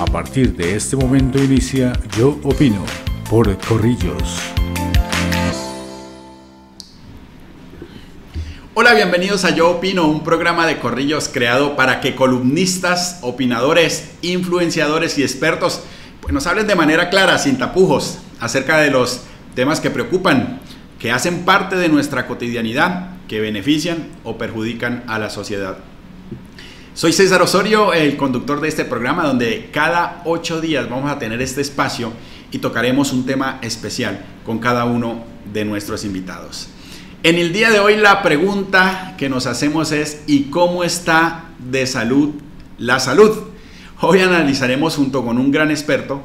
A partir de este momento inicia Yo Opino por Corrillos. Hola, bienvenidos a Yo Opino, un programa de Corrillos creado para que columnistas, opinadores, influenciadores y expertos pues, nos hablen de manera clara, sin tapujos, acerca de los temas que preocupan, que hacen parte de nuestra cotidianidad, que benefician o perjudican a la sociedad. Soy César Osorio, el conductor de este programa, donde cada 8 días vamos a tener este espacio y tocaremos un tema especial con cada uno de nuestros invitados. En el día de hoy la pregunta que nos hacemos es ¿y cómo está de salud la salud? Hoy analizaremos junto con un gran experto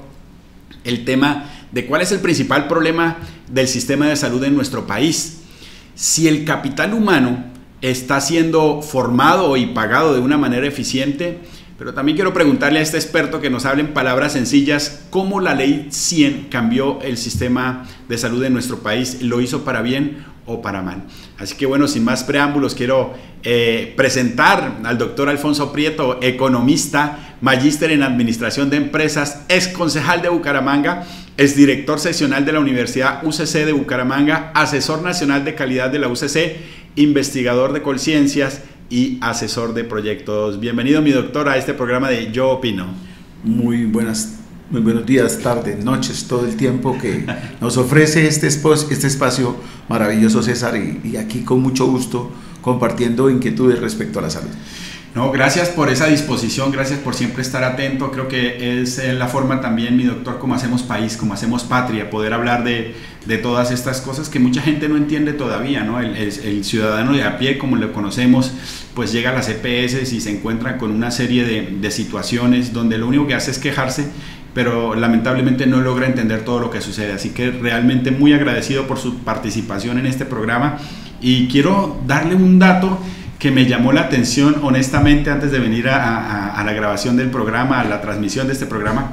el tema de cuál es el principal problema del sistema de salud en nuestro país. Si el capital humano está siendo formado y pagado de una manera eficiente, pero también quiero preguntarle a este experto que nos hable en palabras sencillas cómo la ley 100 cambió el sistema de salud de nuestro país, lo hizo para bien o para mal. Así que bueno, sin más preámbulos, quiero presentar al doctor Alfonso Prieto, economista, magíster en administración de empresas, ex concejal de Bucaramanga, es director seccional de la Universidad UCC de Bucaramanga, asesor nacional de calidad de la UCC, investigador de Colciencias y asesor de proyectos. Bienvenido, mi doctor, a este programa de Yo Opino. Muy buenos días, tardes, noches, todo el tiempo que nos ofrece este espacio maravilloso, César, y aquí con mucho gusto compartiendo inquietudes respecto a la salud. No, gracias por esa disposición, gracias por siempre estar atento. Creo que es la forma también, mi doctor, como hacemos país, como hacemos patria, poder hablar de todas estas cosas que mucha gente no entiende todavía, ¿no? El ciudadano de a pie, como lo conocemos, pues llega a las EPS y se encuentra con una serie de situaciones donde lo único que hace es quejarse, pero lamentablemente no logra entender todo lo que sucede. Así que realmente muy agradecido por su participación en este programa y quiero darle un dato que me llamó la atención honestamente antes de venir a la grabación del programa, a la transmisión de este programa.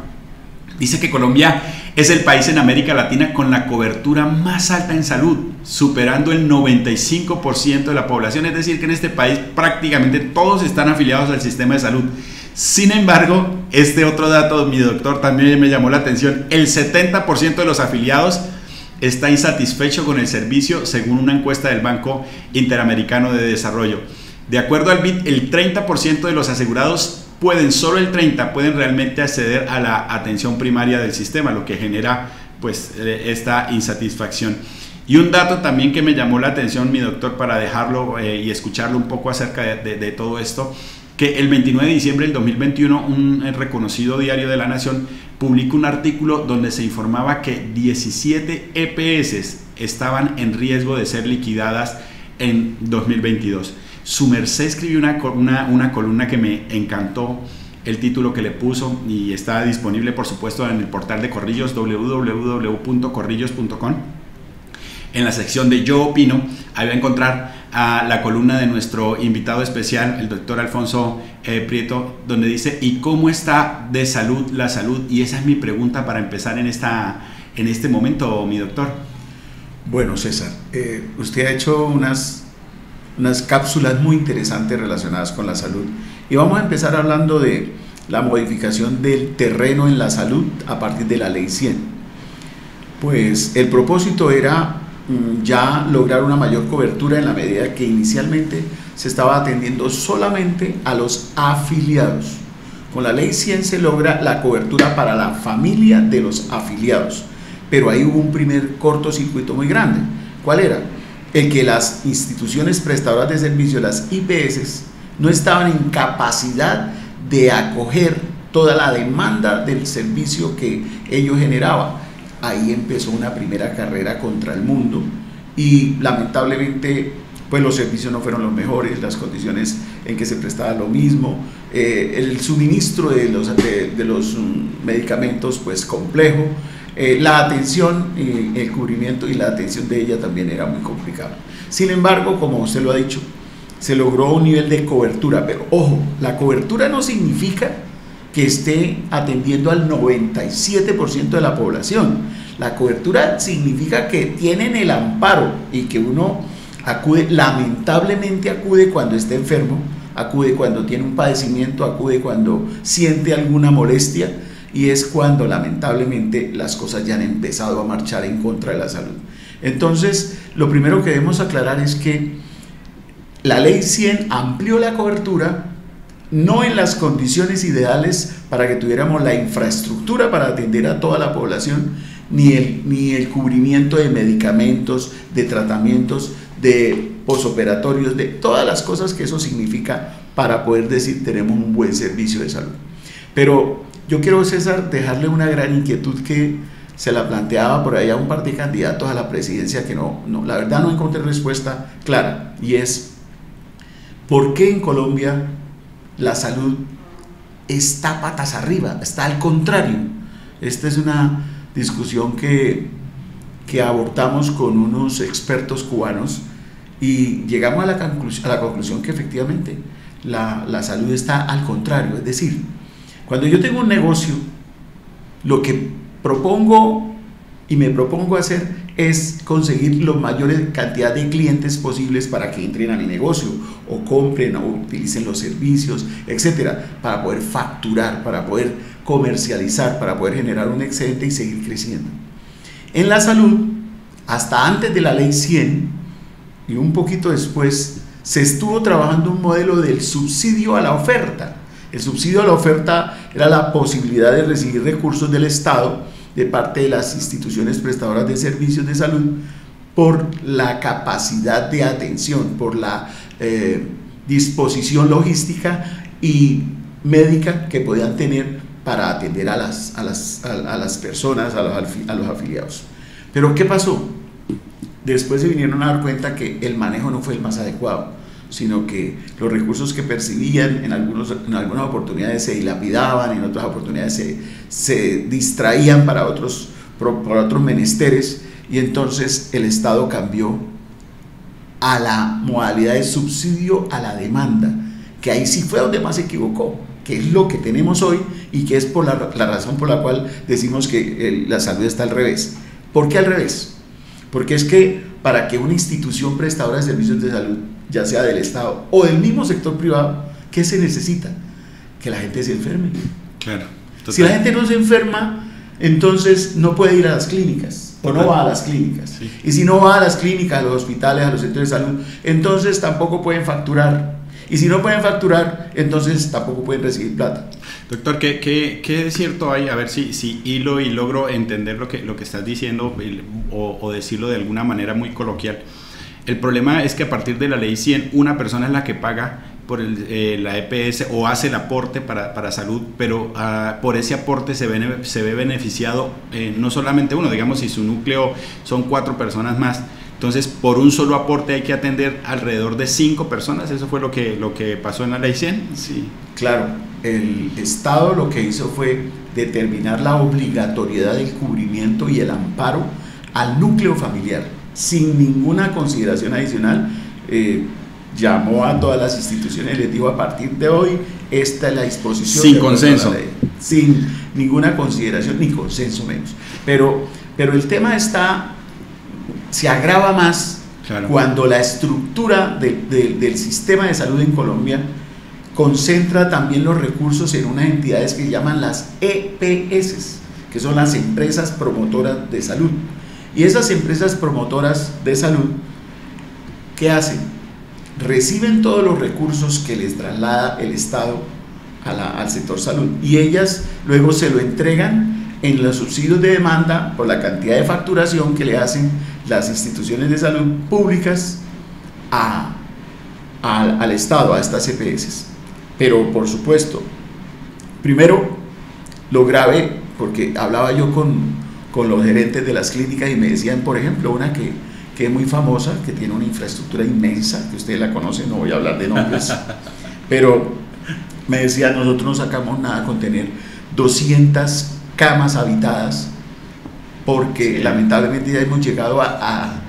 Dice que Colombia es el país en América Latina con la cobertura más alta en salud, superando el 95% de la población, es decir que en este país prácticamente todos están afiliados al sistema de salud. Sin embargo, este otro dato, mi doctor, también me llamó la atención, el 70% de los afiliados está insatisfecho con el servicio según una encuesta del Banco Interamericano de Desarrollo. De acuerdo al BID, el 30% de los asegurados solo el 30% pueden realmente acceder a la atención primaria del sistema, lo que genera pues esta insatisfacción. Y un dato también que me llamó la atención, mi doctor, para dejarlo y escucharlo un poco acerca de todo esto, que el 29 de diciembre del 2021 un reconocido diario de la Nación publicó un artículo donde se informaba que 17 EPS estaban en riesgo de ser liquidadas en 2022. Su merced escribió una columna que me encantó, el título que le puso, y está disponible por supuesto en el portal de Corrillos, www.corrillos.com. En la sección de Yo Opino, ahí va a encontrar la columna de nuestro invitado especial, el doctor Alfonso Prieto, donde dice ¿y cómo está de salud la salud? Y esa es mi pregunta para empezar en este momento, mi doctor. Bueno, César, usted ha hecho unas cápsulas muy interesantes relacionadas con la salud y vamos a empezar hablando de la modificación del terreno en la salud a partir de la ley 100. Pues el propósito era ya lograr una mayor cobertura en la medida que inicialmente se estaba atendiendo solamente a los afiliados. Con la ley 100 se logra la cobertura para la familia de los afiliados, pero ahí hubo un primer cortocircuito muy grande. ¿Cuál era? El que las instituciones prestadoras de servicio, las IPS, no estaban en capacidad de acoger toda la demanda del servicio que ellos generaban. Ahí empezó una primera carrera contra el mundo y lamentablemente pues los servicios no fueron los mejores, las condiciones en que se prestaba lo mismo, el suministro de los medicamentos pues complejo, la atención, el cubrimiento y la atención de ella también era muy complicada. Sin embargo, como usted lo ha dicho, se logró un nivel de cobertura, pero ojo, la cobertura no significa que esté atendiendo al 97% de la población. La cobertura significa que tienen el amparo y que uno acude, lamentablemente acude cuando está enfermo, acude cuando tiene un padecimiento, acude cuando siente alguna molestia, y es cuando lamentablemente las cosas ya han empezado a marchar en contra de la salud. Entonces, lo primero que debemos aclarar es que la Ley 100 amplió la cobertura, no en las condiciones ideales para que tuviéramos la infraestructura para atender a toda la población, ni el cubrimiento de medicamentos, de tratamientos, de posoperatorios, de todas las cosas que eso significa para poder decir tenemos un buen servicio de salud. Pero yo quiero, César, dejarle una gran inquietud que se la planteaba por ahí a un par de candidatos a la presidencia que la verdad no encontré respuesta clara, y es ¿por qué en Colombia la salud está patas arriba? Está al contrario. Esta es una discusión que abordamos con unos expertos cubanos y llegamos a la conclusión que efectivamente la salud está al contrario. Es decir, cuando yo tengo un negocio, lo que propongo y me propongo hacer es conseguir la mayor cantidad de clientes posibles para que entren a mi negocio o compren o utilicen los servicios, etcétera, para poder facturar, para poder comercializar, para poder generar un excedente y seguir creciendo. En la salud, hasta antes de la Ley 100 y un poquito después, se estuvo trabajando un modelo del subsidio a la oferta. El subsidio a la oferta era la posibilidad de recibir recursos del Estado de parte de las instituciones prestadoras de servicios de salud por la capacidad de atención, por la disposición logística y médica que podían tener para atender a las personas, a los afiliados. Pero ¿qué pasó? Después se vinieron a dar cuenta que el manejo no fue el más adecuado, sino que los recursos que percibían en algunas oportunidades se dilapidaban, en otras oportunidades se distraían para otros menesteres, y entonces el Estado cambió a la modalidad de subsidio a la demanda, que ahí sí fue donde más se equivocó, que es lo que tenemos hoy y que es por la razón por la cual decimos que la salud está al revés. ¿Por qué al revés? Porque es que para que una institución prestadora de servicios de salud, ya sea del Estado o del mismo sector privado, ¿qué se necesita? Que la gente se enferme. Claro. Si la gente no se enferma, entonces no puede ir a las clínicas o no va a las clínicas. Sí. Y si no va a las clínicas, a los hospitales, a los centros de salud, entonces tampoco pueden facturar. Y si no pueden facturar, entonces tampoco pueden recibir plata. Doctor, ¿qué es cierto hay? A ver si hilo y logro entender lo que estás diciendo o decirlo de alguna manera muy coloquial. El problema es que a partir de la Ley 100, una persona es la que paga por la EPS o hace el aporte para salud, pero por ese aporte se ve beneficiado no solamente uno, digamos, si su núcleo son 4 personas más. Entonces, por un solo aporte hay que atender alrededor de 5 personas. ¿Eso fue lo que pasó en la Ley 100? Sí. Claro, el Estado lo que hizo fue determinar la obligatoriedad del cubrimiento y el amparo al núcleo familiar, sin ninguna consideración adicional. Llamó a todas las instituciones y les dijo: a partir de hoy, esta es la disposición. Sin consenso. Sin ninguna consideración, ni consenso menos. Pero el tema se agrava más, claro, cuando la estructura del sistema de salud en Colombia concentra también los recursos en unas entidades que llaman las EPS, que son las empresas promotoras de salud. Y esas empresas promotoras de salud, ¿qué hacen? Reciben todos los recursos que les traslada el Estado al sector salud, y ellas luego se lo entregan en los subsidios de demanda por la cantidad de facturación que le hacen las instituciones de salud públicas al Estado, a estas EPS. Pero por supuesto, primero, lo grave, porque hablaba yo con los gerentes de las clínicas y me decían, por ejemplo, una que es muy famosa, que tiene una infraestructura inmensa, que ustedes la conocen, no voy a hablar de nombres, pero me decía: nosotros no sacamos nada con tener 200 camas habitadas, porque lamentablemente ya hemos llegado a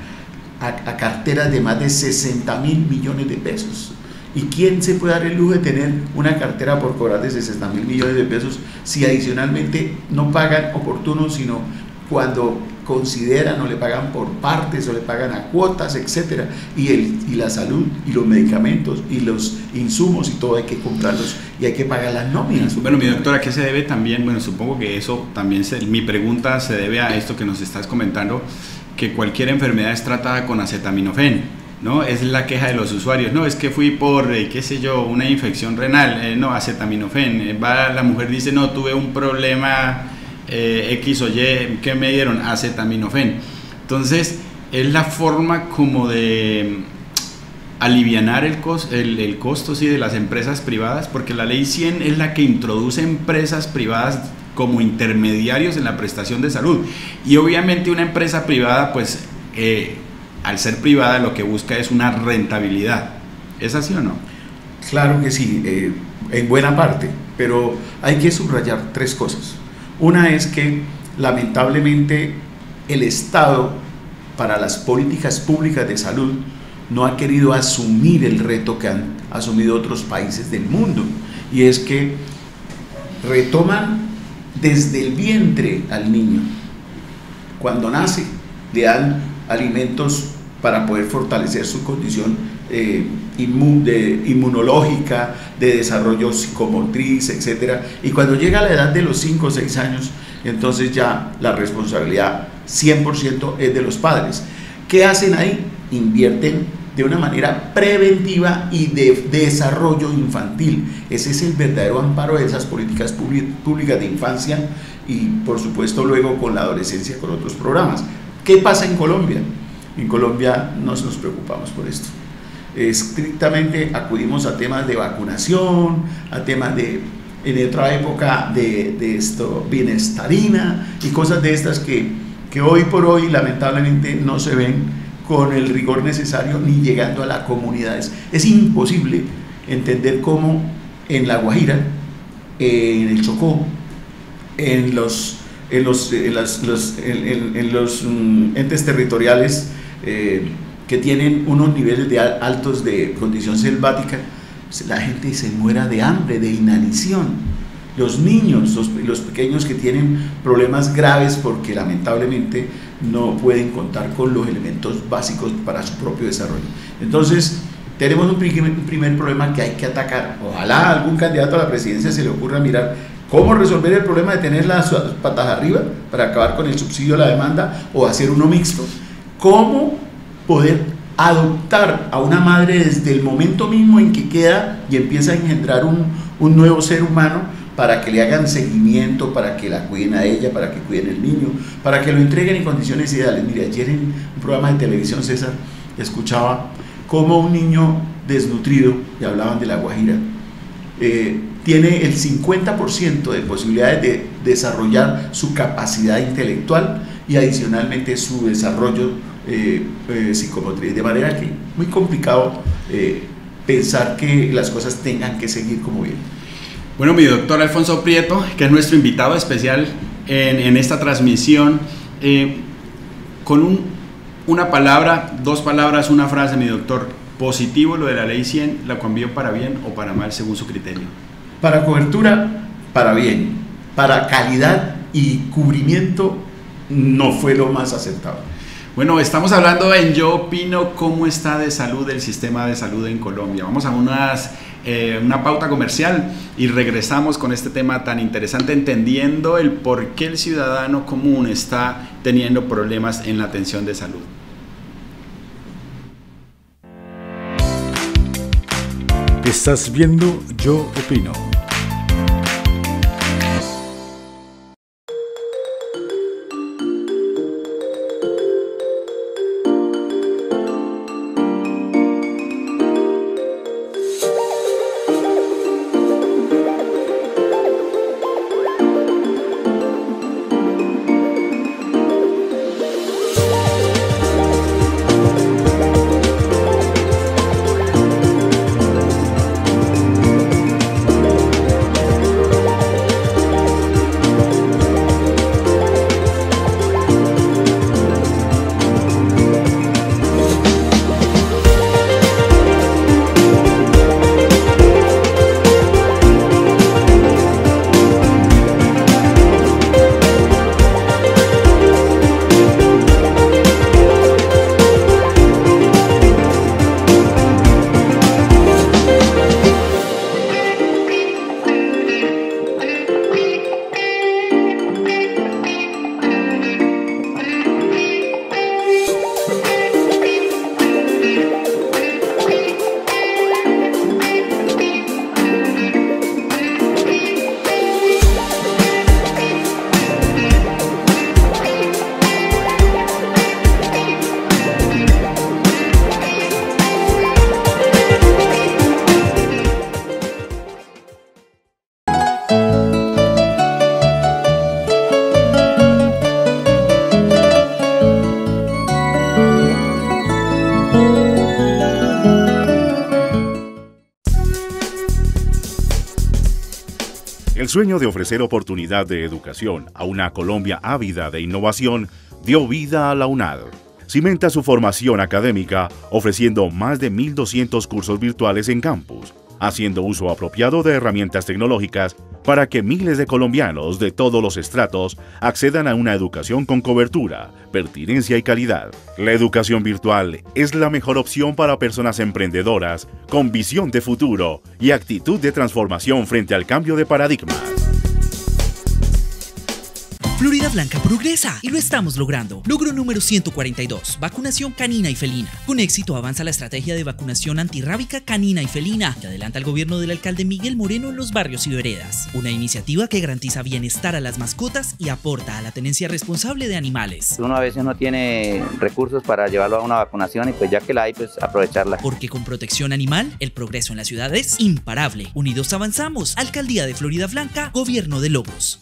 carteras de más de 60.000 millones de pesos. ¿Y quién se puede dar el lujo de tener una cartera por cobrar de 60.000 millones de pesos si adicionalmente no pagan oportuno, sino cuando consideran o le pagan por partes o le pagan a cuotas, etcétera, y la salud y los medicamentos y los insumos y todo hay que comprarlos y hay que pagar las nóminas. Bueno, mi doctora, ¿a qué se debe también? Bueno, supongo que eso también, mi pregunta se debe a esto que nos estás comentando, que cualquier enfermedad es tratada con acetaminofén, ¿no? Es la queja de los usuarios, no, es que fui por, qué sé yo, una infección renal, no, acetaminofén, va la mujer, dice, no, tuve un problema X o Y, ¿qué me dieron? Acetaminofén. Entonces, es la forma como de alivianar el costo sí, de las empresas privadas, porque la ley 100 es la que introduce empresas privadas como intermediarios en la prestación de salud, y obviamente una empresa privada, pues, al ser privada lo que busca es una rentabilidad. ¿Es así o no? Claro que sí, en buena parte, pero hay que subrayar tres cosas. Una es que lamentablemente el Estado, para las políticas públicas de salud, no ha querido asumir el reto que han asumido otros países del mundo, y es que retoman desde el vientre al niño. Cuando nace, le dan alimentos para poder fortalecer su condición inmunológica, de desarrollo psicomotriz, etc. Y cuando llega a la edad de los 5 o 6 años, entonces ya la responsabilidad 100% es de los padres. ¿Qué hacen ahí? Invierten de una manera preventiva y de desarrollo infantil. Ese es el verdadero amparo de esas políticas públicas de infancia y, por supuesto, luego con la adolescencia, con otros programas. ¿Qué pasa en Colombia? En Colombia no nos preocupamos por esto. Estrictamente acudimos a temas de vacunación, a temas de, en otra época, de esto, bienestarina y cosas de estas que hoy por hoy lamentablemente no se ven con el rigor necesario ni llegando a las comunidades. Es imposible entender cómo en La Guajira, en el Chocó, en los entes territoriales que tienen unos niveles altos de condición selvática, la gente se muera de hambre, de inanición. Los niños, los pequeños que tienen problemas graves porque lamentablemente no pueden contar con los elementos básicos para su propio desarrollo. Entonces, tenemos un primer problema que hay que atacar. Ojalá a algún candidato a la presidencia se le ocurra mirar cómo resolver el problema de tener las patas arriba para acabar con el subsidio a la demanda o hacer uno mixto. Cómo poder adoptar a una madre desde el momento mismo en que queda y empieza a engendrar un nuevo ser humano, para que le hagan seguimiento, para que la cuiden a ella, para que cuiden el niño, para que lo entreguen en condiciones ideales. Mire, ayer en un programa de televisión, César, escuchaba cómo un niño desnutrido, y hablaban de La Guajira, tiene el 50% de posibilidades de desarrollar su capacidad intelectual y adicionalmente su desarrollo psicomotriz, de manera que muy complicado pensar que las cosas tengan que seguir como vienen. Bueno, mi doctor Alfonso Prieto, que es nuestro invitado especial en esta transmisión, con una palabra, dos palabras, una frase, mi doctor: positivo lo de la ley 100, ¿la cambió para bien o para mal según su criterio? Para cobertura, para bien. Para calidad y cubrimiento, no fue lo más acertado. Bueno, estamos hablando en Yo Opino cómo está de salud el sistema de salud en Colombia. Vamos a una pauta comercial y regresamos con este tema tan interesante, entendiendo el por qué el ciudadano común está teniendo problemas en la atención de salud. Estás viendo Yo Opino. El sueño de ofrecer oportunidad de educación a una Colombia ávida de innovación dio vida a la UNAD. Cimenta su formación académica ofreciendo más de 1.200 cursos virtuales en campus, haciendo uso apropiado de herramientas tecnológicas para que miles de colombianos de todos los estratos accedan a una educación con cobertura, pertinencia y calidad. La educación virtual es la mejor opción para personas emprendedoras con visión de futuro y actitud de transformación frente al cambio de paradigma. Florida Blanca progresa y lo estamos logrando. Logro número 142, vacunación canina y felina. Con éxito avanza la estrategia de vacunación antirrábica canina y felina que adelanta el gobierno del alcalde Miguel Moreno en los barrios y veredas. Una iniciativa que garantiza bienestar a las mascotas y aporta a la tenencia responsable de animales. Uno a veces no tiene recursos para llevarlo a una vacunación y pues ya que la hay, pues aprovecharla. Porque con protección animal, el progreso en la ciudad es imparable. Unidos avanzamos. Alcaldía de Florida Blanca, Gobierno de Logros.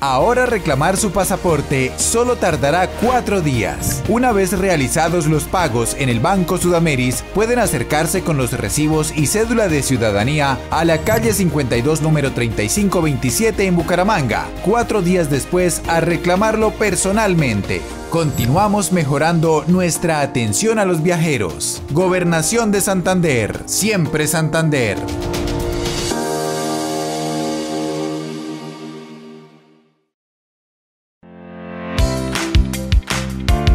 Ahora reclamar su pasaporte solo tardará 4 días. Una vez realizados los pagos en el Banco Sudameris, pueden acercarse con los recibos y cédula de ciudadanía a la calle 52, número 3527 en Bucaramanga. 4 días después a reclamarlo personalmente. Continuamos mejorando nuestra atención a los viajeros. Gobernación de Santander, siempre Santander.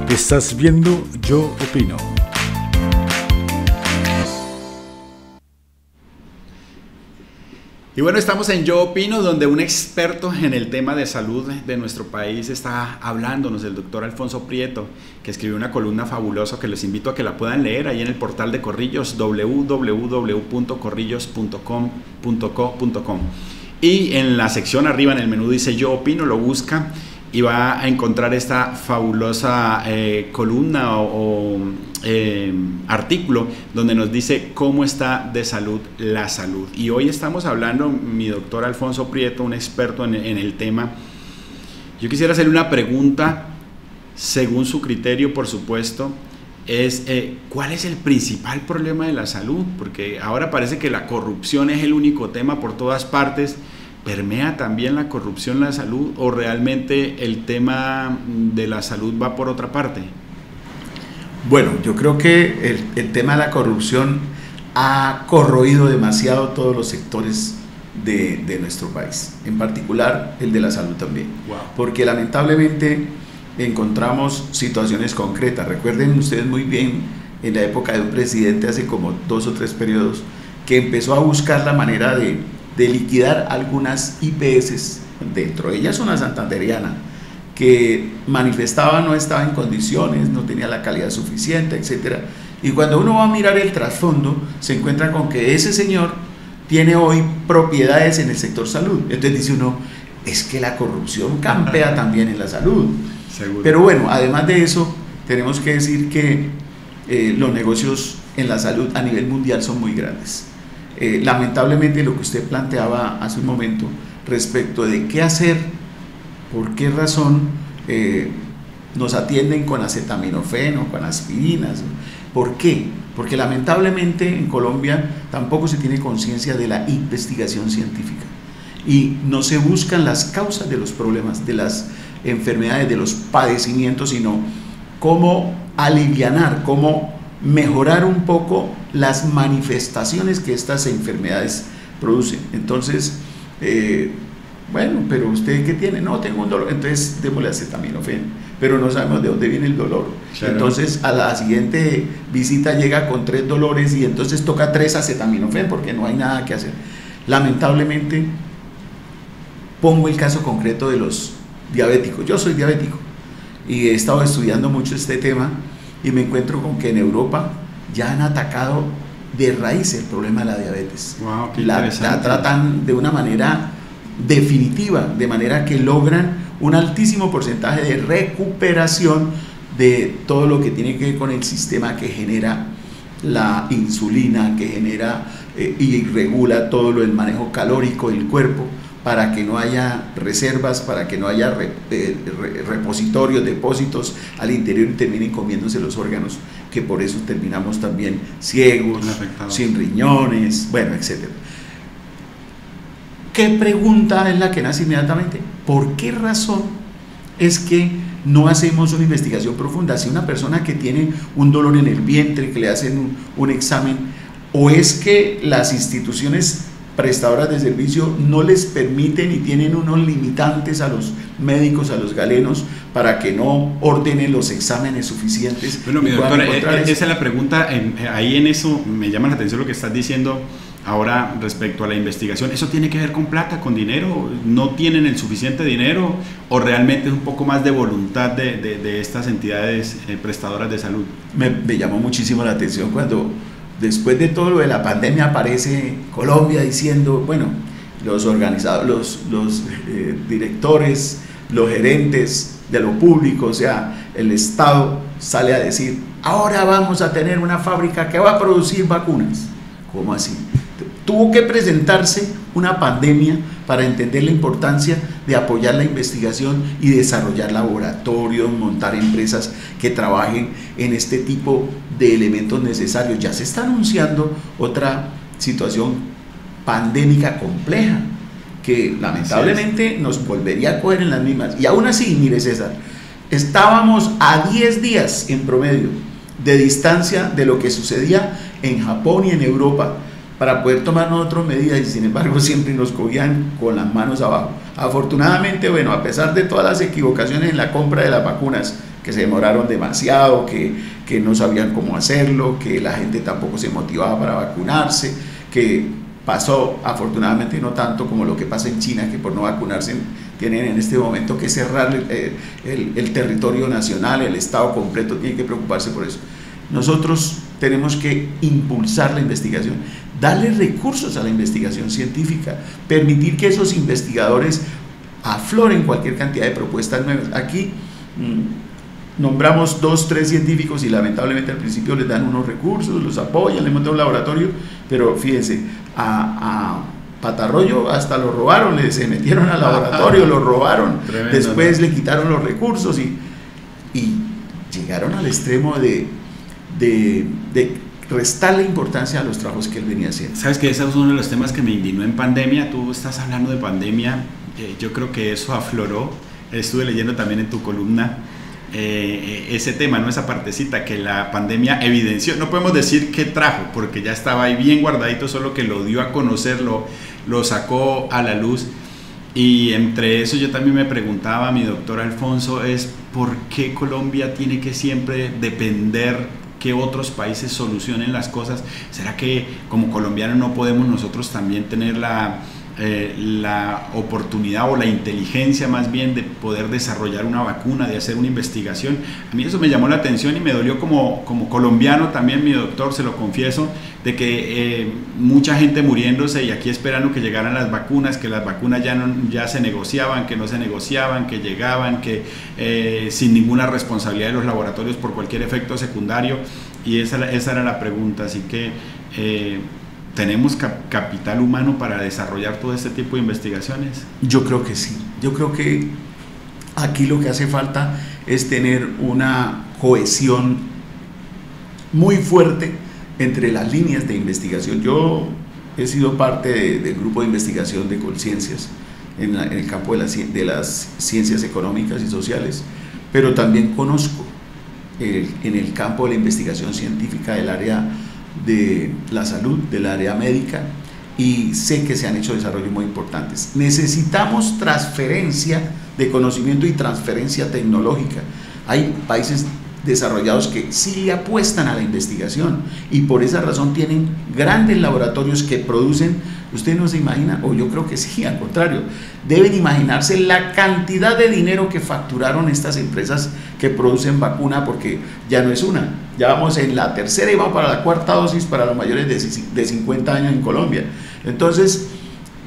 Estás viendo Yo Opino. Y bueno, estamos en Yo Opino, donde un experto en el tema de salud de nuestro país está hablándonos, el doctor Alfonso Prieto, que escribió una columna fabulosa que les invito a que la puedan leer ahí en el portal de Corrillos, www.corrillos.com.co.com. Y en la sección arriba, en el menú dice Yo Opino, lo busca y va a encontrar esta fabulosa columna o artículo donde nos dice cómo está de salud la salud. Y hoy estamos hablando, mi doctor Alfonso Prieto, un experto en el tema. Yo quisiera hacerle una pregunta, según su criterio, por supuesto, es ¿cuál es el principal problema de la salud? Porque ahora parece que la corrupción es el único tema por todas partes. ¿Permea también la corrupción la salud o realmente el tema de la salud va por otra parte? Bueno, yo creo que el tema de la corrupción ha corroído demasiado todos los sectores de nuestro país, en particular el de la salud también. Wow. Porque lamentablemente encontramos situaciones concretas. Recuerden ustedes muy bien en la época de un presidente hace como 2 o 3 periodos que empezó a buscar la manera de liquidar algunas IPS, dentro de ellas una santanderiana, que manifestaba no estaba en condiciones, no tenía la calidad suficiente, etc. Y cuando uno va a mirar el trasfondo, se encuentra con que ese señor tiene hoy propiedades en el sector salud. Entonces dice uno, es que la corrupción campea también en la salud. Seguro. Pero bueno, además de eso, tenemos que decir que los negocios en la salud a nivel mundial son muy grandes. Lamentablemente lo que usted planteaba hace un momento respecto de qué hacer, por qué razón nos atienden con acetaminofeno, con aspirinas, ¿por qué? Porque lamentablemente en Colombia tampoco se tiene conciencia de la investigación científica y no se buscan las causas de los problemas, de las enfermedades, de los padecimientos, sino cómo alivianar, cómo mejorar un poco las manifestaciones que estas enfermedades producen. Entonces, bueno, pero usted ¿qué tiene? No, tengo un dolor, entonces démosle acetaminofén, pero no sabemos de dónde viene el dolor. Claro. Entonces a la siguiente visita llega con 3 dolores y entonces toca 3 acetaminofén porque no hay nada que hacer. Lamentablemente, pongo el caso concreto de los diabéticos. Yo soy diabético y he estado estudiando mucho este tema y me encuentro con que en Europa ya han atacado de raíz el problema de la diabetes. Wow, qué la tratan de una manera definitiva, de manera que logran un altísimo porcentaje de recuperación de todo lo que tiene que ver con el sistema que genera la insulina, que genera y regula todo lo del manejo calórico del cuerpo, para que no haya reservas, para que no haya repositorios, depósitos al interior y terminen comiéndose los órganos, que por eso terminamos también ciegos, sin riñones, bueno, etc. ¿qué pregunta es la que nace inmediatamente? ¿Por qué razón es que no hacemos una investigación profunda? Si una persona que tiene un dolor en el vientre, que le hacen un examen, o es que las instituciones prestadoras de servicio no les permiten y tienen unos limitantes a los médicos, a los galenos, para que no ordenen los exámenes suficientes. Bueno, mi doctor, esa es la pregunta. Ahí en eso me llama la atención lo que estás diciendo ahora respecto a la investigación. ¿Eso tiene que ver con plata, con dinero? ¿No tienen el suficiente dinero? ¿O realmente es un poco más de voluntad de estas entidades prestadoras de salud? Me llamó muchísimo la atención cuando después de todo lo de la pandemia aparece Colombia diciendo, bueno, los organizadores, los directores, los gerentes de lo público, o sea, el Estado sale a decir, ahora vamos a tener una fábrica que va a producir vacunas. ¿Cómo así? Tuvo que presentarse una pandemia para entender la importancia de apoyar la investigación y desarrollar laboratorios, montar empresas que trabajen en este tipo de elementos necesarios. Ya se está anunciando otra situación pandémica compleja que lamentablemente nos volvería a coger en las mismas. Y aún así, mire César, estábamos a 10 días en promedio de distancia de lo que sucedía en Japón y en Europa para poder tomar nosotros medidas, y sin embargo siempre nos cogían con las manos abajo. Afortunadamente, bueno, a pesar de todas las equivocaciones en la compra de las vacunas, que se demoraron demasiado, que no sabían cómo hacerlo, que la gente tampoco se motivaba para vacunarse, que pasó afortunadamente no tanto como lo que pasa en China, que por no vacunarse tienen en este momento que cerrar el territorio nacional, el Estado completo tiene que preocuparse por eso. Nosotros tenemos que impulsar la investigación, darle recursos a la investigación científica, permitir que esos investigadores afloren cualquier cantidad de propuestas nuevas. Aquí nombramos 2, 3 científicos y lamentablemente al principio les dan unos recursos, los apoyan, les montan un laboratorio, pero fíjense, a Patarroyo hasta lo robaron, se metieron al laboratorio, lo robaron, tremendo, después le quitaron los recursos y llegaron al extremo de restarle importancia a los trabajos que él venía haciendo. Sabes que ese es uno de los temas que me indignó en pandemia. Tú estás hablando de pandemia, yo creo que eso afloró. Estuve leyendo también en tu columna ese tema, ¿no? Esa partecita que la pandemia evidenció. No podemos decir qué trajo, porque ya estaba ahí bien guardadito, solo que lo dio a conocer, lo sacó a la luz. Y entre eso yo también me preguntaba, mi doctor Alfonso, es ¿por qué Colombia tiene que siempre depender que otros países solucionen las cosas? ¿Será que como colombianos no podemos nosotros también tener la oportunidad o la inteligencia más bien de poder desarrollar una vacuna, de hacer una investigación? A mí eso me llamó la atención y me dolió como colombiano también, mi doctor, se lo confieso, de que mucha gente muriéndose y aquí esperando que llegaran las vacunas, que las vacunas ya se negociaban, que no se negociaban, que llegaban, que sin ninguna responsabilidad de los laboratorios por cualquier efecto secundario, y esa era la pregunta. Así que ¿tenemos capital humano para desarrollar todo este tipo de investigaciones? Yo creo que sí. Yo creo que aquí lo que hace falta es tener una cohesión muy fuerte entre las líneas de investigación. Yo he sido parte del grupo de investigación de Colciencias en el campo de las ciencias económicas y sociales, pero también conozco en el campo de la investigación científica del área de la salud, del área médica, y sé que se han hecho desarrollos muy importantes. Necesitamos transferencia de conocimiento y transferencia tecnológica. Hay países desarrollados que sí le apuestan a la investigación y por esa razón tienen grandes laboratorios que producen, usted no se imagina, o yo creo que sí, al contrario, deben imaginarse la cantidad de dinero que facturaron estas empresas que producen vacuna, porque ya no es una, ya vamos en la tercera y vamos para la cuarta dosis para los mayores de 50 años en Colombia. Entonces,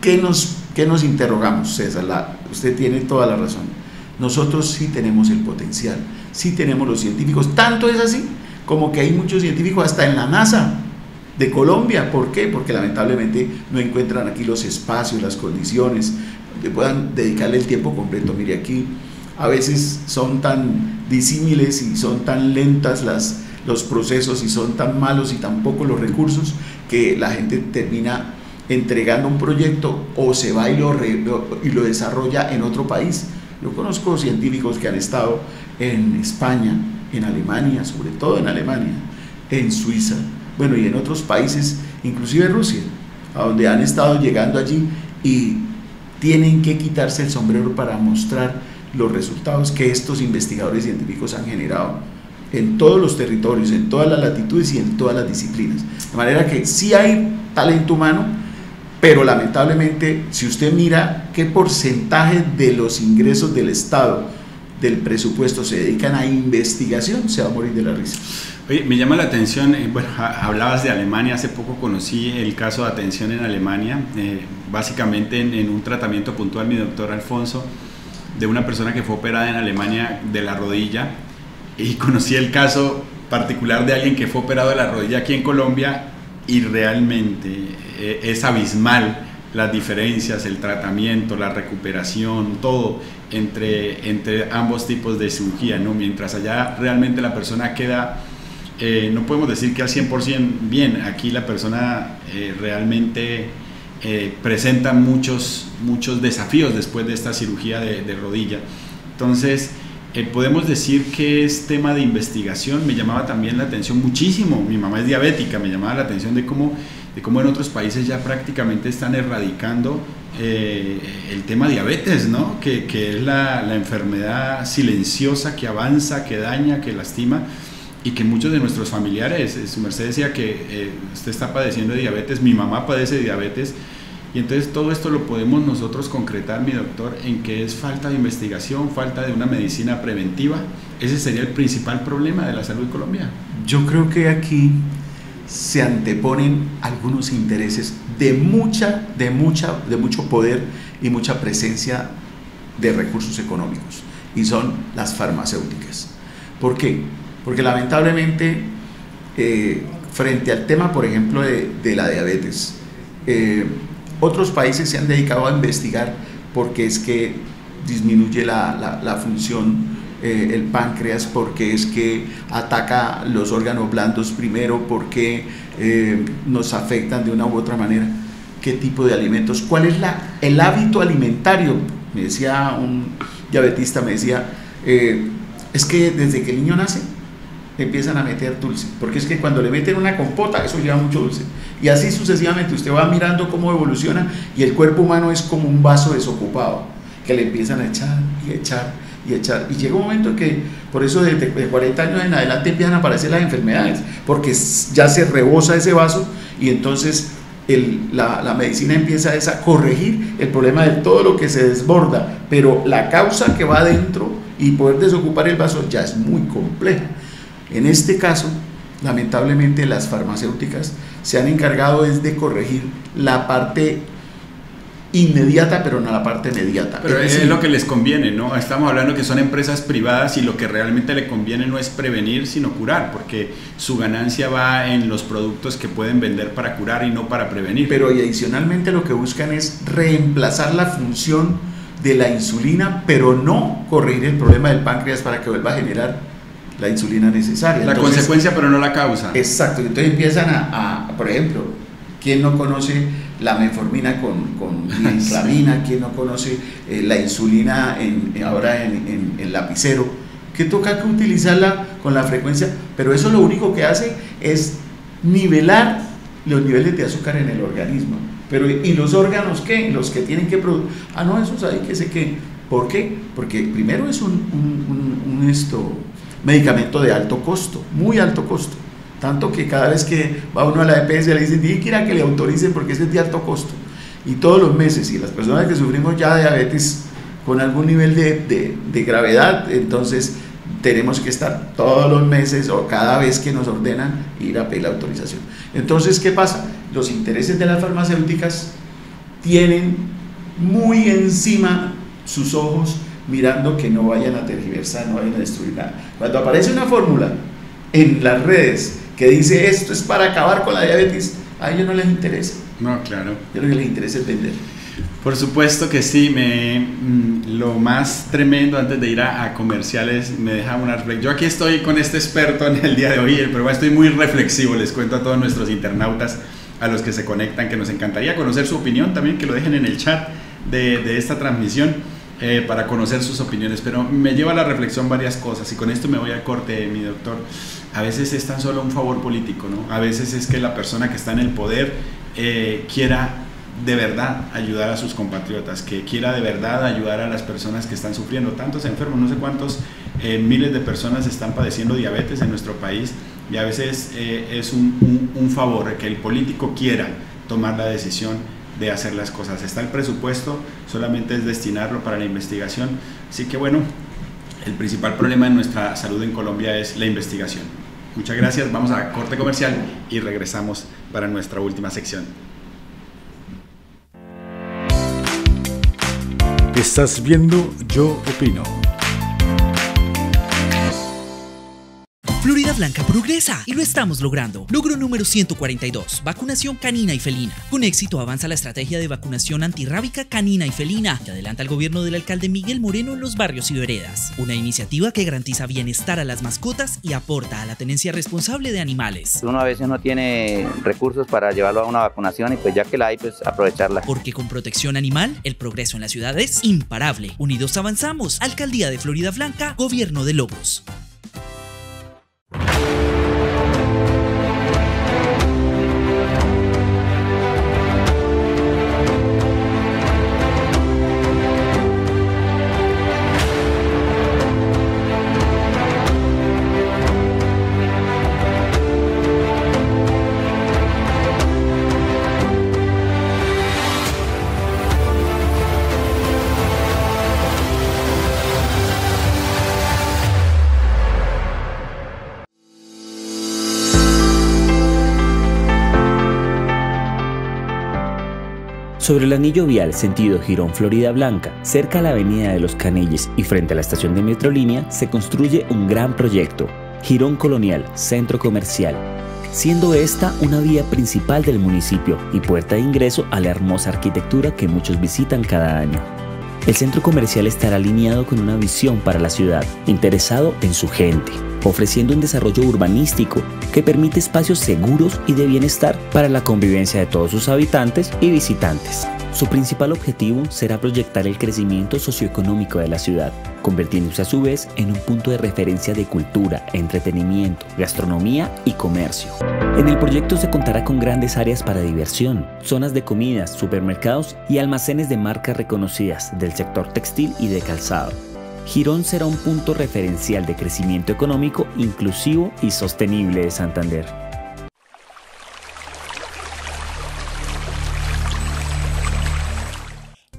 ¿qué nos interrogamos, César? Usted tiene toda la razón. Nosotros sí tenemos el potencial, sí tenemos los científicos, tanto es así como que hay muchos científicos hasta en la NASA de Colombia. ¿Por qué? Porque lamentablemente no encuentran aquí los espacios, las condiciones que puedan dedicarle el tiempo completo. Mire, aquí a veces son tan disímiles y son tan lentas los procesos y son tan malos y tan pocos los recursos que la gente termina entregando un proyecto o se va y lo desarrolla en otro país. Yo conozco científicos que han estado en España, en Alemania, sobre todo en Alemania, en Suiza, bueno, y en otros países, inclusive Rusia, a donde han estado llegando allí y tienen que quitarse el sombrero para mostrar los resultados que estos investigadores científicos han generado en todos los territorios, en todas las latitudes y en todas las disciplinas. De manera que sí hay talento humano, pero lamentablemente, si usted mira qué porcentaje de los ingresos del Estado, del presupuesto, se dedican a investigación, se va a morir de la risa. Oye, me llama la atención, bueno, hablabas de Alemania, hace poco conocí el caso de atención en Alemania, básicamente en un tratamiento puntual, mi doctor Alfonso, de una persona que fue operada en Alemania de la rodilla, y conocí el caso particular de alguien que fue operado de la rodilla aquí en Colombia, y realmente es abismal las diferencias, el tratamiento, la recuperación, todo entre ambos tipos de cirugía, ¿no? Mientras allá realmente la persona queda, no podemos decir que al 100% bien, aquí la persona realmente presenta muchos desafíos después de esta cirugía de rodilla. Entonces, podemos decir que es tema de investigación. Me llamaba también la atención muchísimo, mi mamá es diabética, me llamaba la atención de cómo en otros países ya prácticamente están erradicando el tema diabetes, ¿no? Que es la enfermedad silenciosa que avanza, que daña, que lastima, y que muchos de nuestros familiares, su merced decía que usted está padeciendo de diabetes, mi mamá padece de diabetes, y entonces todo esto lo podemos nosotros concretar, mi doctor, en que es falta de investigación, falta de una medicina preventiva. Ese sería el principal problema de la salud en Colombia. Yo creo que aquí se anteponen algunos intereses de mucho poder y mucha presencia de recursos económicos, y son las farmacéuticas. ¿Por qué? Porque lamentablemente frente al tema, por ejemplo, de la diabetes, otros países se han dedicado a investigar porque es que disminuye la función, el páncreas, porque es que ataca los órganos blandos primero, porque nos afectan de una u otra manera. ¿Qué tipo de alimentos? ¿Cuál es el hábito alimentario? Me decía un diabetista, me decía, es que desde que el niño nace empiezan a meter dulce, porque es que cuando le meten una compota, eso lleva mucho dulce, y así sucesivamente. Usted va mirando cómo evoluciona, y el cuerpo humano es como un vaso desocupado, que le empiezan a echar y echar y echar, y llega un momento que, por eso desde 40 años en adelante empiezan a aparecer las enfermedades, porque ya se rebosa ese vaso, y entonces la medicina empieza a corregir el problema de todo lo que se desborda, pero la causa que va adentro y poder desocupar el vaso ya es muy compleja. En este caso, lamentablemente, las farmacéuticas se han encargado de corregir la parte inmediata, pero no la parte mediata. Pero es lo que les conviene, ¿no? Estamos hablando que son empresas privadas, y lo que realmente le conviene no es prevenir, sino curar, porque su ganancia va en los productos que pueden vender para curar y no para prevenir. Pero y adicionalmente lo que buscan es reemplazar la función de la insulina, pero no corregir el problema del páncreas para que vuelva a generar la insulina necesaria. La consecuencia, pero no la causa. Exacto. Entonces empiezan por ejemplo, ¿quién no conoce la metformina con inflamina? ¿Quién no conoce la insulina ahora en lapicero? Que toca que utilizarla con la frecuencia, pero eso lo único que hace es nivelar los niveles de azúcar en el organismo. Pero ¿y los órganos qué? Los que tienen que producir. No, esos ahí que sé qué. ¿Por qué? Porque primero es un medicamento de alto costo, muy alto costo, tanto que cada vez que va uno a la EPS le dicen, quiera que le autoricen porque ese es de alto costo, y todos los meses, y las personas que sufrimos ya diabetes con algún nivel de gravedad, entonces tenemos que estar todos los meses o cada vez que nos ordenan ir a pedir la autorización. Entonces, ¿qué pasa? Los intereses de las farmacéuticas tienen muy encima sus ojos, mirando que no vayan a tergiversar, no vayan a destruir nada. Cuando aparece una fórmula en las redes que dice esto es para acabar con la diabetes, a ellos no les interesa. No, claro. A ellos lo que les interesa es vender. Por supuesto que sí. Lo más tremendo antes de ir a comerciales, me deja una reflexión. Yo aquí estoy con este experto en el día de hoy, pero estoy muy reflexivo, les cuento a todos nuestros internautas. a los que se conectan, que nos encantaría conocer su opinión también, que lo dejen en el chat de esta transmisión para conocer sus opiniones. Pero me lleva a la reflexión varias cosas y con esto me voy al corte, mi doctor. A veces es tan solo un favor político, ¿no? A veces es que la persona que está en el poder quiera de verdad ayudar a sus compatriotas, que quiera de verdad ayudar a las personas que están sufriendo, tantos enfermos, no sé cuántos miles de personas están padeciendo diabetes en nuestro país, y a veces es un favor que el político quiera tomar la decisión de hacer las cosas. Está el presupuesto, solamente es destinarlo para la investigación, así que bueno, el principal problema en nuestra salud en Colombia es la investigación. Muchas gracias, vamos a corte comercial y regresamos para nuestra última sección. Estás viendo Yo Opino. Florida Blanca progresa y lo estamos logrando. Logro número 142, vacunación canina y felina. Con éxito avanza la estrategia de vacunación antirrábica canina y felina que adelanta el gobierno del alcalde Miguel Moreno en los barrios y veredas. Una iniciativa que garantiza bienestar a las mascotas y aporta a la tenencia responsable de animales. Uno a veces no tiene recursos para llevarlo a una vacunación y pues ya que la hay, pues aprovecharla. Porque con protección animal, el progreso en la ciudad es imparable. Unidos avanzamos. Alcaldía de Florida Blanca, Gobierno de Logros. Sobre el anillo vial sentido Girón Florida Blanca, cerca a la avenida de los Canelles y frente a la estación de Metrolínea, se construye un gran proyecto, Girón Colonial, centro comercial, siendo esta una vía principal del municipio y puerta de ingreso a la hermosa arquitectura que muchos visitan cada año. El centro comercial estará alineado con una visión para la ciudad, interesado en su gente, ofreciendo un desarrollo urbanístico que permite espacios seguros y de bienestar para la convivencia de todos sus habitantes y visitantes. Su principal objetivo será proyectar el crecimiento socioeconómico de la ciudad, convirtiéndose a su vez en un punto de referencia de cultura, entretenimiento, gastronomía y comercio. En el proyecto se contará con grandes áreas para diversión, zonas de comidas, supermercados y almacenes de marcas reconocidas del sector textil y de calzado. Girón será un punto referencial de crecimiento económico inclusivo y sostenible de Santander.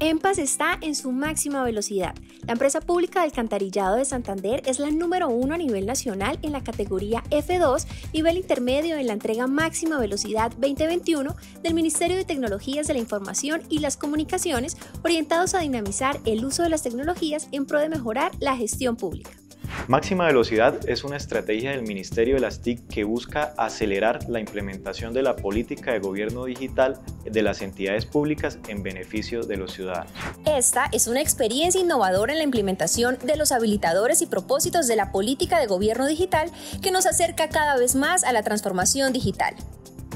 EMPAS está en su máxima velocidad. La empresa pública de alcantarillado de Santander es la número 1 a nivel nacional en la categoría F2, nivel intermedio en la entrega máxima velocidad 2021 del Ministerio de Tecnologías de la Información y las Comunicaciones, orientados a dinamizar el uso de las tecnologías en pro de mejorar la gestión pública. Máxima Velocidad es una estrategia del Ministerio de las TIC que busca acelerar la implementación de la política de gobierno digital de las entidades públicas en beneficio de los ciudadanos. Esta es una experiencia innovadora en la implementación de los habilitadores y propósitos de la política de gobierno digital que nos acerca cada vez más a la transformación digital.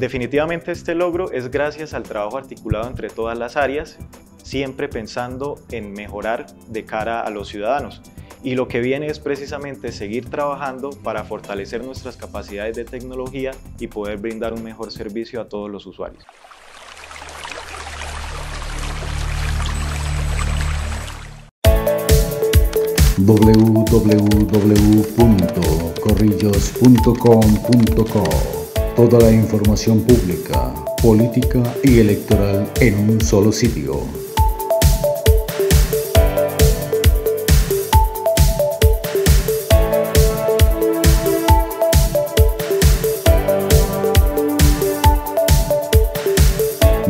Definitivamente este logro es gracias al trabajo articulado entre todas las áreas, siempre pensando en mejorar de cara a los ciudadanos. Y lo que viene es precisamente seguir trabajando para fortalecer nuestras capacidades de tecnología y poder brindar un mejor servicio a todos los usuarios. www.corrillos.com.co. Toda la información pública, política y electoral en un solo sitio.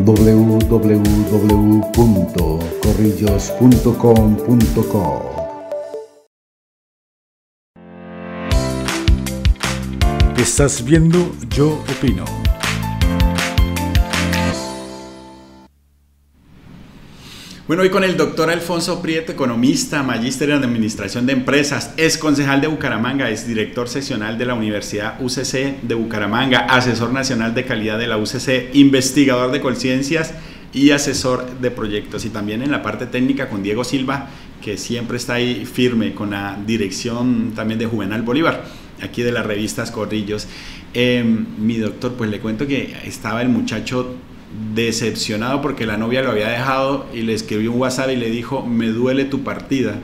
www.corrillos.com.co. Estás viendo Yo Opino. Bueno, hoy con el doctor Alfonso Prieto, economista, magíster en Administración de Empresas, ex concejal de Bucaramanga, ex director seccional de la Universidad UCC de Bucaramanga, asesor nacional de calidad de la UCC, investigador de Colciencias y asesor de proyectos. Y también en la parte técnica con Diego Silva, que siempre está ahí firme con la dirección también de Juvenal Bolívar, aquí de las revistas Corrillos. Mi doctor, pues le cuento que estaba el muchacho decepcionado porque la novia lo había dejado y le escribió un WhatsApp y le dijo: me duele tu partida,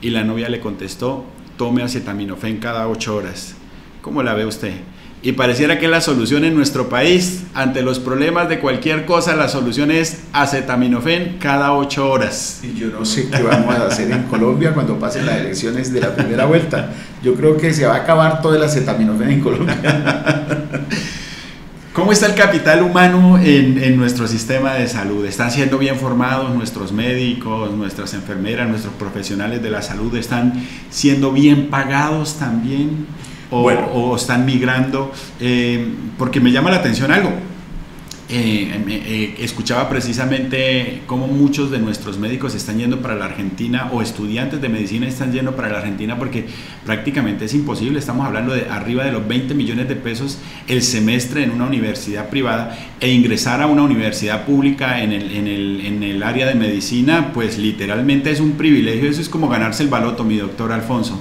y la novia le contestó: tome acetaminofén cada 8 horas. ¿Cómo la ve usted? Y pareciera que la solución en nuestro país, ante los problemas de cualquier cosa, la solución es acetaminofén cada 8 horas. Y yo no sé qué vamos a hacer en Colombia cuando pasen las elecciones de la primera vuelta. Yo creo que se va a acabar todo el acetaminofén en Colombia. ¿Cómo está el capital humano en nuestro sistema de salud? ¿Están siendo bien formados nuestros médicos, nuestras enfermeras, nuestros profesionales de la salud? ¿Están siendo bien pagados también? ¿O están migrando? Porque me llama la atención algo. Escuchaba precisamente cómo muchos de nuestros médicos están yendo para la Argentina, o estudiantes de medicina están yendo para la Argentina, porque prácticamente es imposible. Estamos hablando de arriba de los 20 millones de pesos el semestre en una universidad privada, e ingresar a una universidad pública en el área de medicina, pues literalmente es un privilegio. Eso es como ganarse el baloto, mi doctor Alfonso.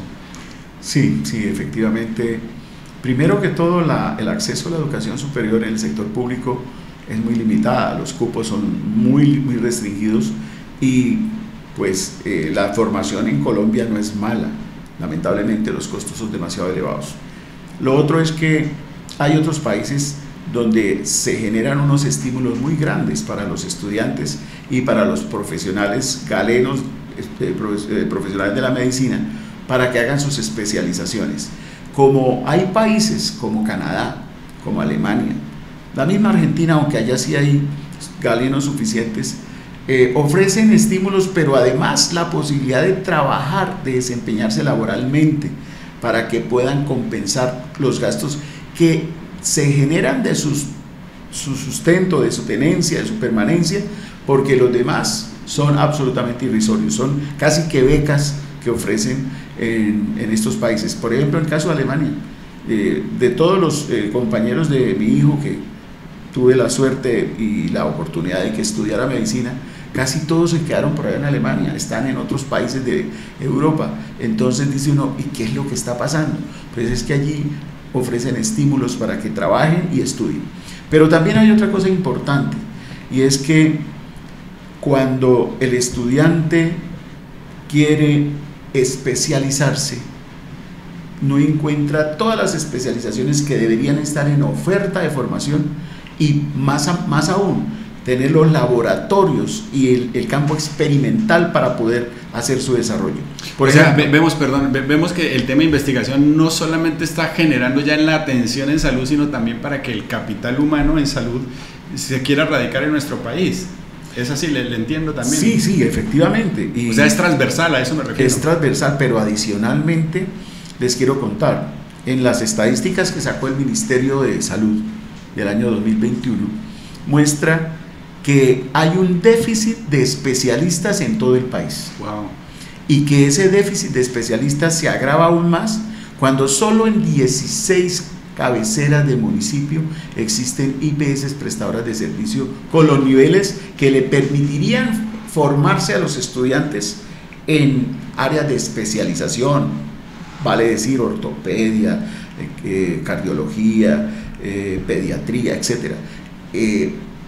Sí, efectivamente. Primero que todo, el acceso a la educación superior en el sector público es muy limitada, los cupos son muy restringidos, y pues la formación en Colombia no es mala. Lamentablemente los costos son demasiado elevados. Lo otro es que hay otros países donde se generan unos estímulos muy grandes para los estudiantes y para los profesionales galenos, profesionales de la medicina, para que hagan sus especializaciones. Como hay países como Canadá, como Alemania, la misma Argentina, aunque allá sí hay galenos suficientes, ofrecen estímulos, pero además la posibilidad de trabajar, de desempeñarse laboralmente, para que puedan compensar los gastos que se generan de su sustento, de su tenencia, de su permanencia, porque los demás son absolutamente irrisorios, son casi que becas que ofrecen en estos países. Por ejemplo, en el caso de Alemania, de todos los compañeros de mi hijo que tuve la suerte y la oportunidad de que estudiara medicina, casi todos se quedaron por allá en Alemania, están en otros países de Europa. Entonces dice uno: ¿y qué es lo que está pasando? Pues es que allí ofrecen estímulos para que trabajen y estudien. Pero también hay otra cosa importante, y es que cuando el estudiante quiere especializarse, no encuentra todas las especializaciones que deberían estar en oferta de formación, y más aún, tener los laboratorios y el campo experimental para poder hacer su desarrollo. Por ejemplo, vemos que el tema de investigación no solamente está generando ya en la atención en salud, sino también para que el capital humano en salud se quiera radicar en nuestro país. ¿Es así? ¿Le entiendo también? Sí, efectivamente. O sea, es transversal, a eso me refiero. Es transversal, pero adicionalmente les quiero contar, en las estadísticas que sacó el Ministerio de Salud del año 2021, muestra que hay un déficit de especialistas en todo el país. Wow. Y que ese déficit de especialistas se agrava aún más cuando solo en 16 cabeceras de municipio existen IPS prestadoras de servicio con los niveles que le permitirían formarse a los estudiantes en áreas de especialización, vale decir ortopedia, cardiología, pediatría, etc.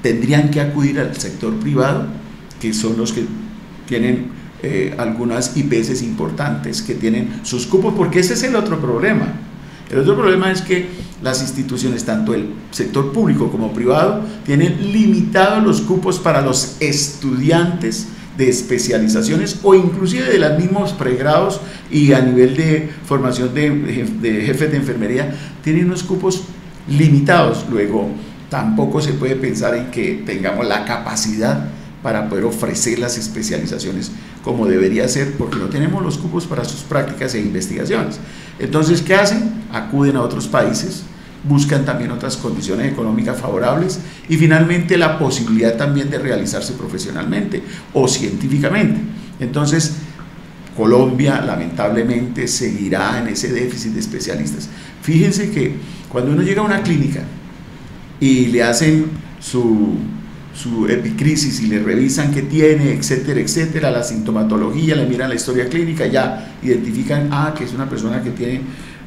Tendrían que acudir al sector privado, que son los que tienen algunas IPS importantes, que tienen sus cupos, porque ese es el otro problema. El otro problema es que las instituciones, tanto el sector público como privado, tienen limitados los cupos para los estudiantes de especializaciones, o inclusive de los mismos pregrados, y a nivel de formación de jefes de enfermería tienen unos cupos limitados. Luego tampoco se puede pensar en que tengamos la capacidad para poder ofrecer las especializaciones como debería ser, porque no tenemos los cupos para sus prácticas e investigaciones. Entonces, ¿qué hacen? Acuden a otros países buscan también otras condiciones económicas favorables y finalmente la posibilidad también de realizarse profesionalmente o científicamente. Entonces, Colombia lamentablemente seguirá en ese déficit de especialistas. Fíjense que cuando uno llega a una clínica y le hacen su epicrisis y le revisan qué tiene, etcétera, etcétera, la sintomatología, le miran la historia clínica, ya identifican que es una persona que tiene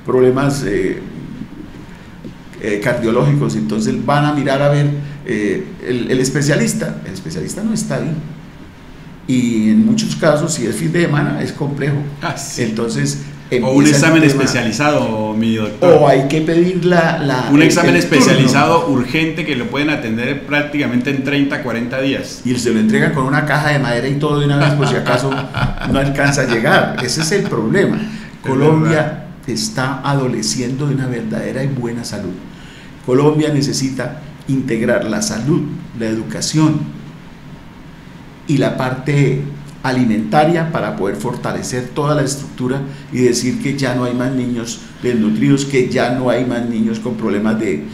problemas cardiológicos, entonces van a mirar a ver el especialista no está ahí, y en muchos casos, si es fin de semana, es complejo. Sí. entonces o un examen especializado, mi doctor. O hay que pedir un examen especializado urgente que lo pueden atender prácticamente en 30, 40 días. Y se lo entregan con una caja de madera y todo de una vez, por si acaso no alcanza a llegar. Ese es el problema. Colombia está adoleciendo de una verdadera y buena salud. Colombia necesita integrar la salud, la educación y la parte alimentaria para poder fortalecer toda la estructura y decir que ya no hay más niños desnutridos, que ya no hay más niños con problemas de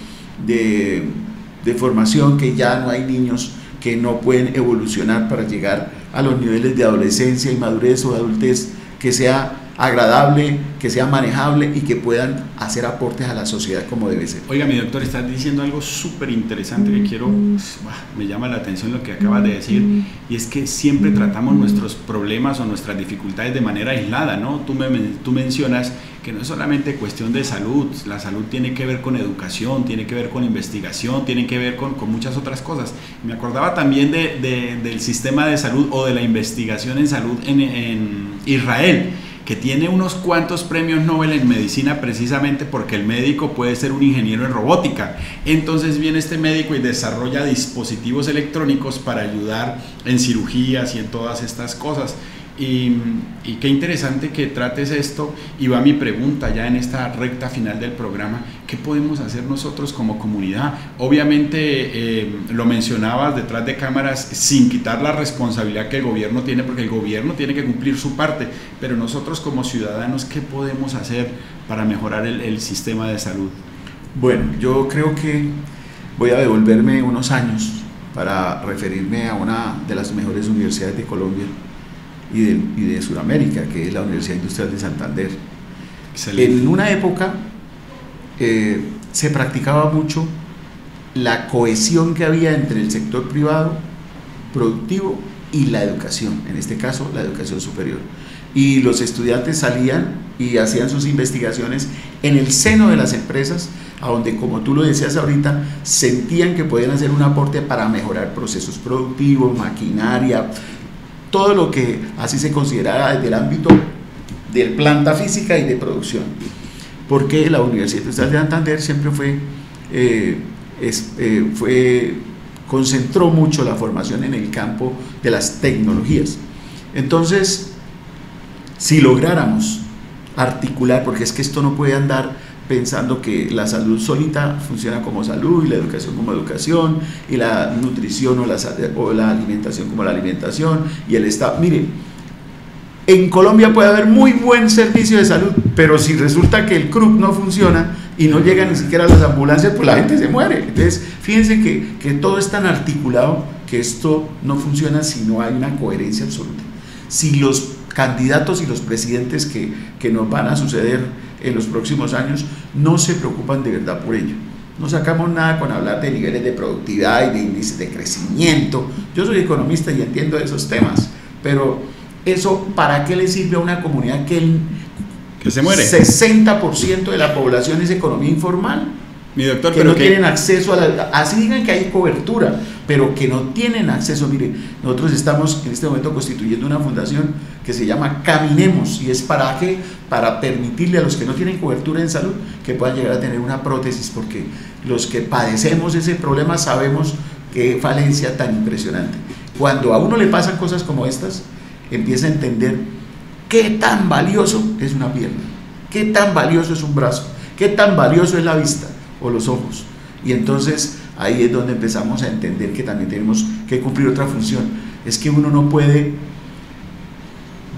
formación, que ya no hay niños que no pueden evolucionar para llegar a los niveles de adolescencia y madurez o de adultez que sea agradable, que sea manejable y que puedan hacer aportes a la sociedad como debe ser. Oiga, mi doctor, estás diciendo algo súper interesante que me llama la atención lo que acabas de decir, y es que siempre tratamos nuestros problemas o nuestras dificultades de manera aislada, ¿no? Tú mencionas que no es solamente cuestión de salud, la salud tiene que ver con educación, tiene que ver con investigación, tiene que ver con muchas otras cosas. Me acordaba también del sistema de salud o de la investigación en salud en Israel, que tiene unos cuantos premios Nobel en medicina precisamente porque el médico puede ser un ingeniero en robótica. Entonces viene este médico y desarrolla dispositivos electrónicos para ayudar en cirugías y en todas estas cosas. Y qué interesante que trates esto, y va mi pregunta ya en esta recta final del programa: ¿qué podemos hacer nosotros como comunidad? Obviamente lo mencionabas detrás de cámaras, sin quitar la responsabilidad que el gobierno tiene, porque el gobierno tiene que cumplir su parte, pero nosotros como ciudadanos, ¿qué podemos hacer para mejorar el sistema de salud? Bueno, yo creo que voy a devolverme unos años para referirme a una de las mejores universidades de Colombia y de Sudamérica, que es la Universidad Industrial de Santander. Excelente. En una época se practicaba mucho la cohesión que había entre el sector privado, productivo, y la educación, en este caso la educación superior. Y los estudiantes salían y hacían sus investigaciones en el seno de las empresas, a donde, como tú lo decías ahorita, sentían que podían hacer un aporte para mejorar procesos productivos, maquinaria, todo lo que así se consideraba desde el ámbito de planta física y de producción. Porque la Universidad Industrial de Santander siempre concentró mucho la formación en el campo de las tecnologías. Entonces, si lográramos articular, porque es que esto no puede andar pensando que la salud solita funciona como salud y la educación como educación y la nutrición o la alimentación como la alimentación y el Estado. Mire, en Colombia puede haber muy buen servicio de salud, pero si resulta que el CRUP no funciona y no llegan ni siquiera a las ambulancias, pues la gente se muere. Entonces, fíjense que todo es tan articulado que esto no funciona si no hay una coherencia absoluta. Si los candidatos y los presidentes que nos van a suceder en los próximos años no se preocupan de verdad por ello, no sacamos nada con hablar de niveles de productividad y de índices de crecimiento. Yo soy economista y entiendo esos temas, pero eso, ¿para qué le sirve a una comunidad que se muere? 60% de la población es economía informal. Mi doctor, que no tienen acceso a así digan que hay cobertura, pero que no tienen acceso. Mire, nosotros estamos en este momento constituyendo una fundación que se llama Caminemos, y es para qué, para permitirle a los que no tienen cobertura en salud que puedan llegar a tener una prótesis, porque los que padecemos ese problema sabemos qué falencia tan impresionante. Cuando a uno le pasan cosas como estas, empieza a entender qué tan valioso es una pierna, qué tan valioso es un brazo, qué tan valioso es la vista o los ojos. Y entonces ahí es donde empezamos a entender que también tenemos que cumplir otra función. Es que uno no puede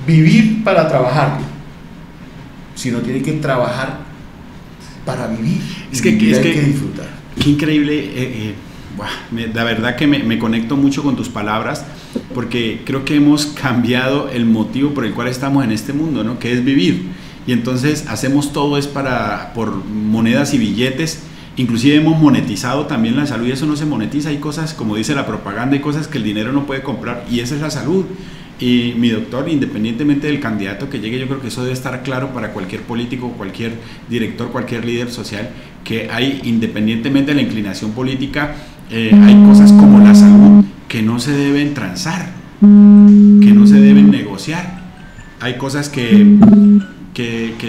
vivir para trabajar, sino tiene que trabajar para vivir. Es que hay que disfrutar. Qué increíble. La verdad que me conecto mucho con tus palabras, porque creo que hemos cambiado el motivo por el cual estamos en este mundo, ¿no? Que es vivir. Y entonces hacemos todo es por monedas y billetes. Inclusive hemos monetizado también la salud, y eso no se monetiza. Hay cosas, como dice la propaganda, hay cosas que el dinero no puede comprar, y esa es la salud. Y mi doctor, independientemente del candidato que llegue, yo creo que eso debe estar claro para cualquier político, cualquier director, cualquier líder social, que hay, independientemente de la inclinación política, hay cosas como la salud que no se deben transar, que no se deben negociar. Hay cosas que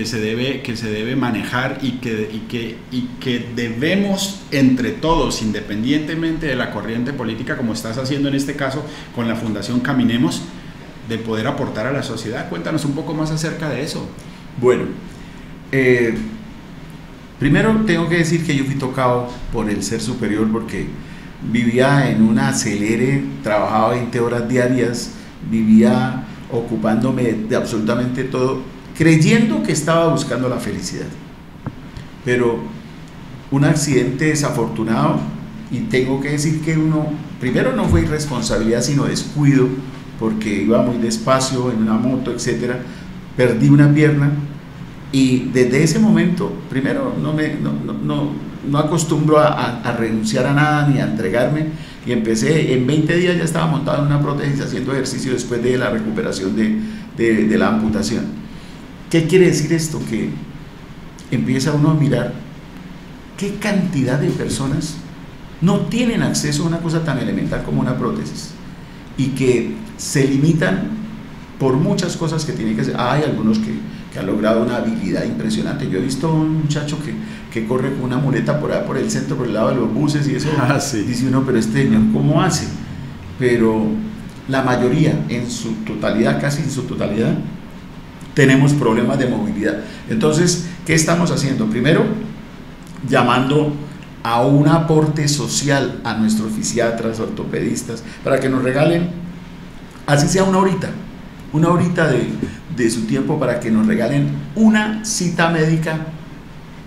se debe manejar y que debemos entre todos, independientemente de la corriente política, como estás haciendo en este caso con la Fundación Caminemos, de poder aportar a la sociedad. Cuéntanos un poco más acerca de eso. Bueno, primero tengo que decir que yo fui tocado por el ser superior, porque vivía en un acelere, trabajaba 20 horas diarias, vivía ocupándome de absolutamente todo, creyendo que estaba buscando la felicidad. Pero un accidente desafortunado, y tengo que decir que primero no fue irresponsabilidad, sino descuido, porque iba muy despacio en una moto, etcétera. Perdí una pierna, y desde ese momento, primero no acostumbro a renunciar a nada ni a entregarme, y empecé, en 20 días ya estaba montado en una prótesis haciendo ejercicio después de la recuperación de la amputación. ¿Qué quiere decir esto? Que empieza uno a mirar qué cantidad de personas no tienen acceso a una cosa tan elemental como una prótesis, y que se limitan por muchas cosas que tienen que hacer. Hay algunos que han logrado una habilidad impresionante. Yo he visto a un muchacho que corre con una muleta por ahí por el centro, por el lado de los buses, y eso, sí. Dice uno, pero este señor, ¿cómo hace? Pero la mayoría, en su totalidad, casi en su totalidad, tenemos problemas de movilidad. Entonces, ¿qué estamos haciendo? Primero, llamando a un aporte social a nuestros fisiatras, ortopedistas, para que nos regalen, así sea una horita de su tiempo, para que nos regalen una cita médica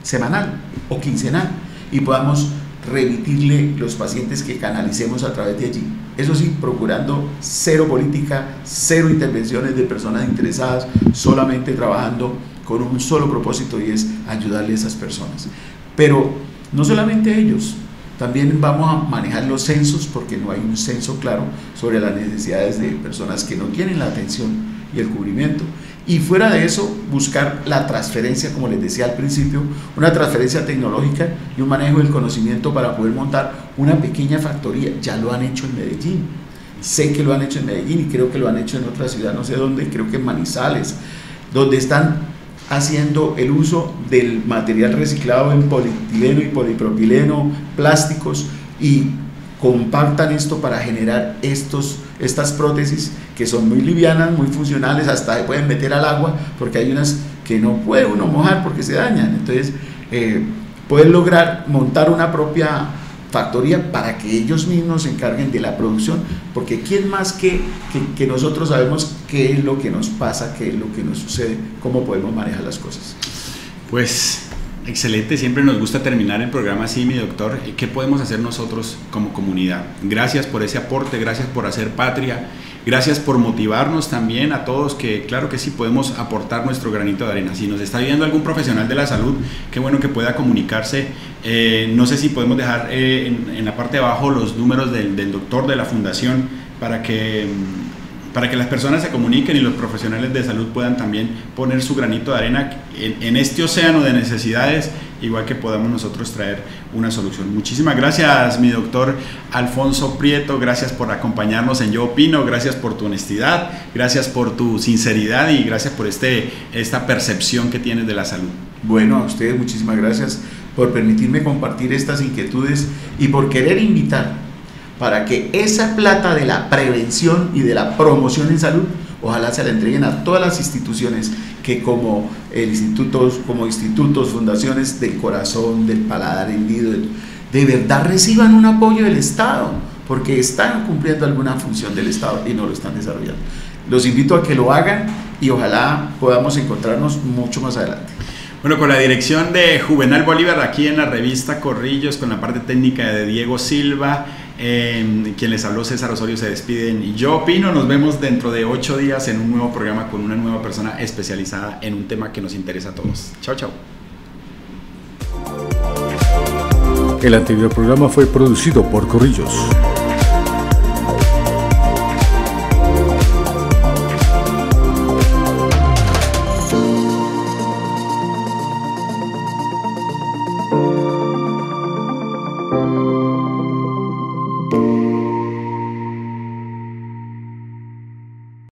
semanal o quincenal, y podamos remitirle los pacientes que canalicemos a través de allí. Eso sí, procurando cero política, cero intervenciones de personas interesadas, solamente trabajando con un solo propósito, y es ayudarle a esas personas. Pero no solamente ellos, también vamos a manejar los censos, porque no hay un censo claro sobre las necesidades de personas que no tienen la atención y el cubrimiento. Y fuera de eso, buscar la transferencia, como les decía al principio, una transferencia tecnológica y un manejo del conocimiento para poder montar una pequeña factoría. Ya lo han hecho en Medellín, sé que lo han hecho en Medellín, y creo que lo han hecho en otra ciudad, no sé dónde, creo que en Manizales, donde están haciendo el uso del material reciclado en polietileno y polipropileno, plásticos, y compactan esto para generar estas prótesis que son muy livianas, muy funcionales, hasta se pueden meter al agua, porque hay unas que no puede uno mojar porque se dañan. Entonces pueden lograr montar una propia factoría para que ellos mismos se encarguen de la producción, porque quién más que nosotros sabemos qué es lo que nos pasa, qué es lo que nos sucede, cómo podemos manejar las cosas. Pues excelente, siempre nos gusta terminar el programa así, mi doctor. ¿Qué podemos hacer nosotros como comunidad? Gracias por ese aporte, gracias por hacer patria, gracias por motivarnos también a todos, que claro que sí podemos aportar nuestro granito de arena. Si nos está viendo algún profesional de la salud, qué bueno que pueda comunicarse. No sé si podemos dejar en la parte de abajo los números del doctor de la fundación, para que las personas se comuniquen y los profesionales de salud puedan también poner su granito de arena en este océano de necesidades, igual que podamos nosotros traer una solución. Muchísimas gracias, mi doctor Alfonso Prieto, gracias por acompañarnos en Yo Opino, gracias por tu honestidad, gracias por tu sinceridad, y gracias por esta percepción que tienes de la salud. Bueno, a ustedes muchísimas gracias por permitirme compartir estas inquietudes y por querer invitar para que esa plata de la prevención y de la promoción en salud, ojalá se la entreguen a todas las instituciones que como institutos, fundaciones del corazón, del paladar hendido, de verdad reciban un apoyo del Estado, porque están cumpliendo alguna función del Estado y no lo están desarrollando. Los invito a que lo hagan, y ojalá podamos encontrarnos mucho más adelante. Bueno, con la dirección de Juvenal Bolívar aquí en la revista Corrillos, con la parte técnica de Diego Silva, quien les habló, César Osorio, se despiden. Y yo opino, nos vemos dentro de 8 días en un nuevo programa con una nueva persona especializada en un tema que nos interesa a todos. Chao, chao. El anterior programa fue producido por Corrillos.